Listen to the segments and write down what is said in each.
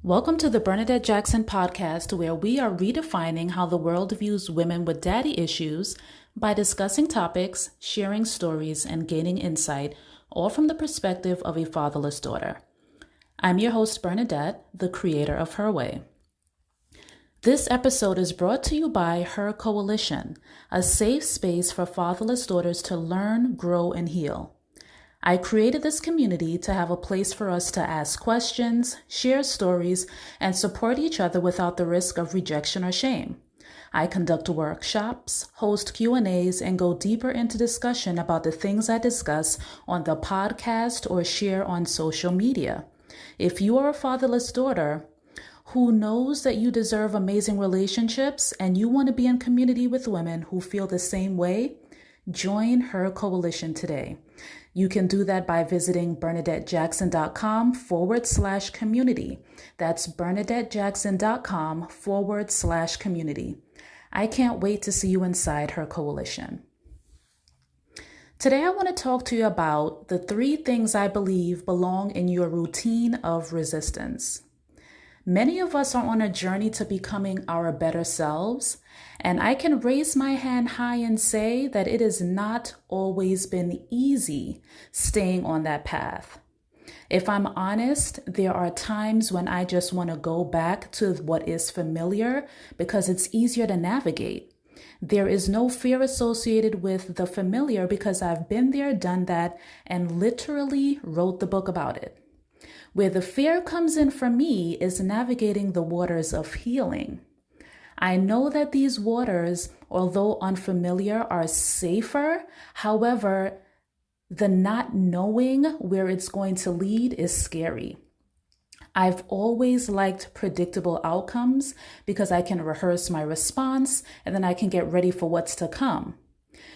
Welcome to the Bernadette Jackson Podcast, where we are redefining how the world views women with daddy issues by discussing topics, sharing stories, and gaining insight, all from the perspective of a fatherless daughter. I'm your host, Bernadette, the creator of Her Way. This episode is brought to you by H.E.R Coalition, a safe space for fatherless daughters to learn, grow, and heal. I created this community to have a place for us to ask questions, share stories, and support each other without the risk of rejection or shame. I conduct workshops, host Q&As, and go deeper into discussion about the things I discuss on the podcast or share on social media. If you are a fatherless daughter who knows that you deserve amazing relationships and you want to be in community with women who feel the same way, join H.E.R Coalition today. You can do that by visiting BernadetteJackson.com/community. That's BernadetteJackson.com/community. I can't wait to see you inside H.E.R Coalition. Today, I want to talk to you about the 3 things I believe belong in your routine of resistance. Many of us are on a journey to becoming our better selves, and I can raise my hand high and say that it has not always been easy staying on that path. If I'm honest, there are times when I just want to go back to what is familiar because it's easier to navigate. There is no fear associated with the familiar because I've been there, done that, and literally wrote the book about it. Where the fear comes in for me is navigating the waters of healing. I know that these waters, although unfamiliar, are safer. However, the not knowing where it's going to lead is scary. I've always liked predictable outcomes because I can rehearse my response and then I can get ready for what's to come.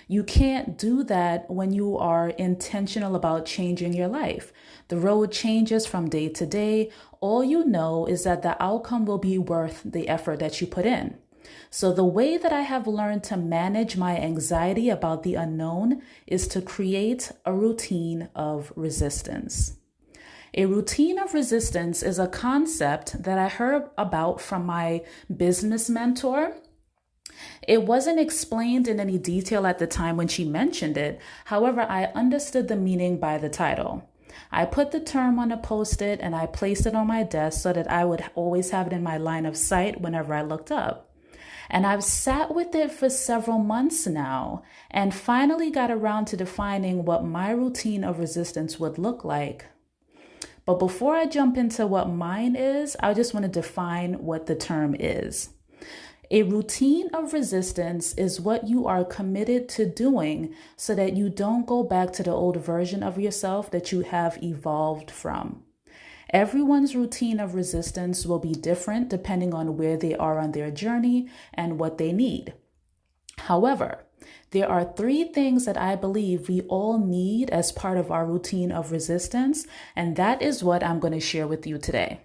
You can't do that when you are intentional about changing your life. The road changes from day to day. All you know is that the outcome will be worth the effort that you put in. So the way that I have learned to manage my anxiety about the unknown is to create a routine of resistance. A routine of resistance is a concept that I heard about from my business mentor. It wasn't explained in any detail at the time when she mentioned it. However, I understood the meaning by the title. I put the term on a Post-it and I placed it on my desk so that I would always have it in my line of sight whenever I looked up. And I've sat with it for several months now and finally got around to defining what my routine of resistance would look like. But before I jump into what mine is, I just want to define what the term is. A routine of resistance is what you are committed to doing so that you don't go back to the old version of yourself that you have evolved from. Everyone's routine of resistance will be different depending on where they are on their journey and what they need. However, there are 3 things that I believe we all need as part of our routine of resistance, and that is what I'm going to share with you today.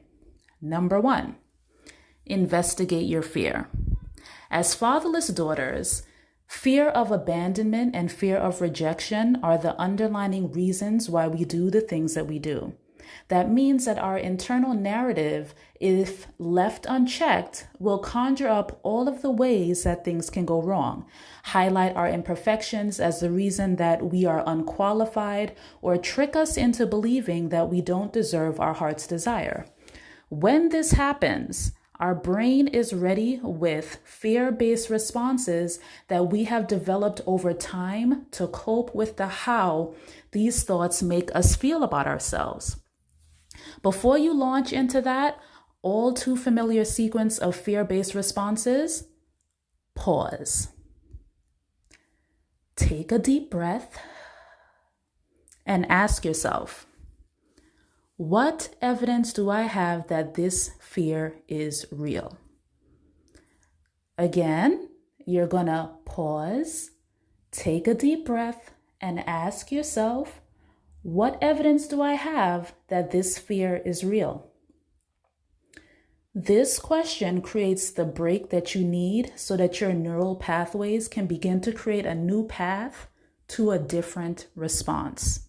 Number 1, investigate your fear. As fatherless daughters, fear of abandonment and fear of rejection are the underlying reasons why we do the things that we do. That means that our internal narrative, if left unchecked, will conjure up all of the ways that things can go wrong, highlight our imperfections as the reason that we are unqualified, or trick us into believing that we don't deserve our heart's desire. When this happens, our brain is ready with fear-based responses that we have developed over time to cope with how these thoughts make us feel about ourselves. Before you launch into that all too familiar sequence of fear-based responses, pause. Take a deep breath and ask yourself, what evidence do I have that this fear is real? Again, you're going to pause, take a deep breath, and ask yourself, what evidence do I have that this fear is real? This question creates the break that you need so that your neural pathways can begin to create a new path to a different response.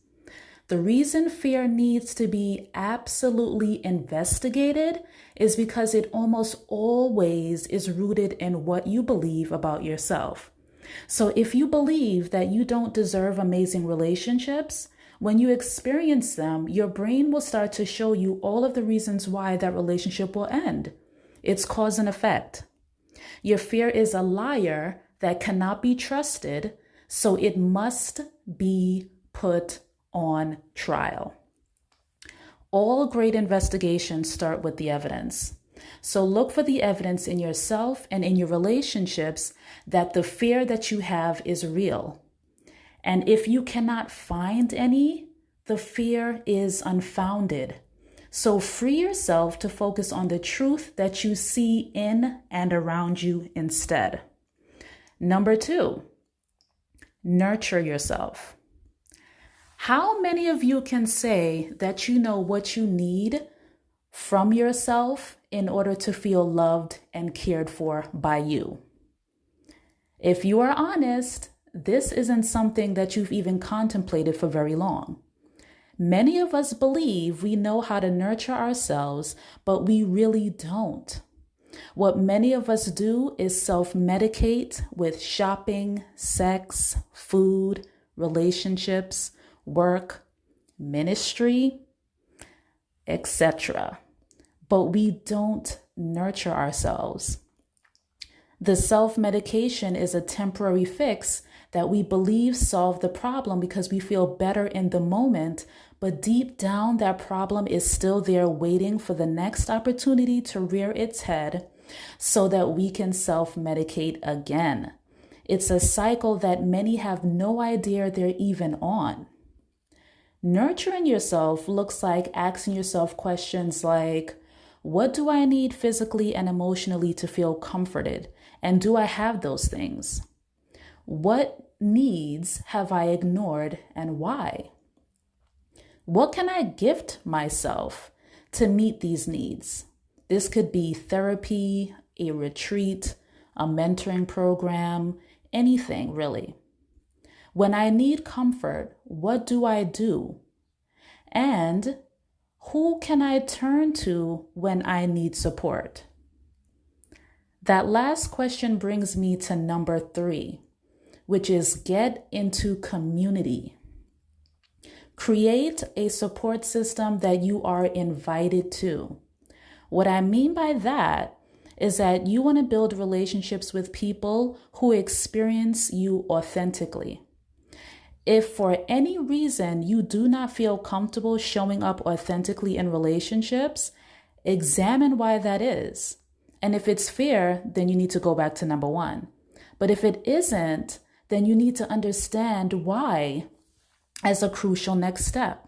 The reason fear needs to be absolutely investigated is because it almost always is rooted in what you believe about yourself. So if you believe that you don't deserve amazing relationships, when you experience them, your brain will start to show you all of the reasons why that relationship will end. It's cause and effect. Your fear is a liar that cannot be trusted, so it must be put on trial. All great investigations start with the evidence. So look for the evidence in yourself and in your relationships that the fear that you have is real. And if you cannot find any, the fear is unfounded. So free yourself to focus on the truth that you see in and around you instead. Number 2, nurture yourself. How many of you can say that you know what you need from yourself in order to feel loved and cared for by you? If you are honest, this isn't something that you've even contemplated for very long. Many of us believe we know how to nurture ourselves, but we really don't. What many of us do is self-medicate with shopping, sex, food, relationships, work, ministry, etc. But we don't nurture ourselves. The self-medication is a temporary fix that we believe solve the problem because we feel better in the moment, but deep down that problem is still there waiting for the next opportunity to rear its head so that we can self-medicate again. It's a cycle that many have no idea they're even on. Nurturing yourself looks like asking yourself questions like, what do I need physically and emotionally to feel comforted? And do I have those things? What needs have I ignored and why? What can I gift myself to meet these needs? This could be therapy, a retreat, a mentoring program, anything really. When I need comfort, what do I do? And who can I turn to when I need support? That last question brings me to number 3, which is get into community. Create a support system that you are invited to. What I mean by that is that you want to build relationships with people who experience you authentically. If for any reason you do not feel comfortable showing up authentically in relationships, examine why that is. And if it's fear, then you need to go back to number 1. But if it isn't, then you need to understand why as a crucial next step.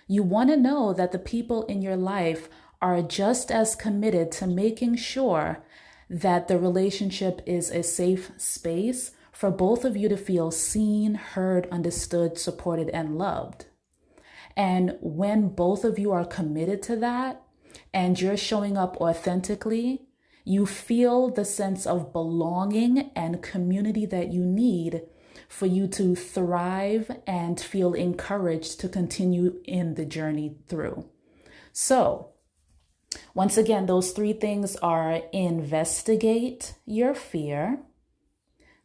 You want to know that the people in your life are just as committed to making sure that the relationship is a safe space for both of you to feel seen, heard, understood, supported, and loved. And when both of you are committed to that and you're showing up authentically, you feel the sense of belonging and community that you need for you to thrive and feel encouraged to continue in the journey through. So, once again, those 3 things are investigate your fear,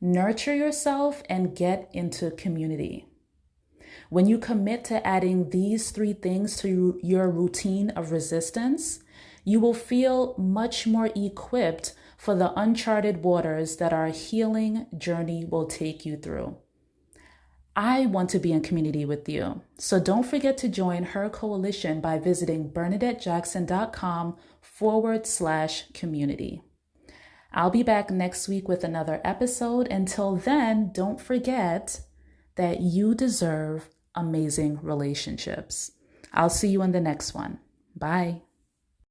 nurture yourself, and get into community. When you commit to adding these 3 things to your routine of resistance, you will feel much more equipped for the uncharted waters that our healing journey will take you through. I want to be in community with you, so don't forget to join H.E.R Coalition by visiting bernadettejackson.com/community. I'll be back next week with another episode. Until then, don't forget that you deserve amazing relationships. I'll see you in the next one. Bye.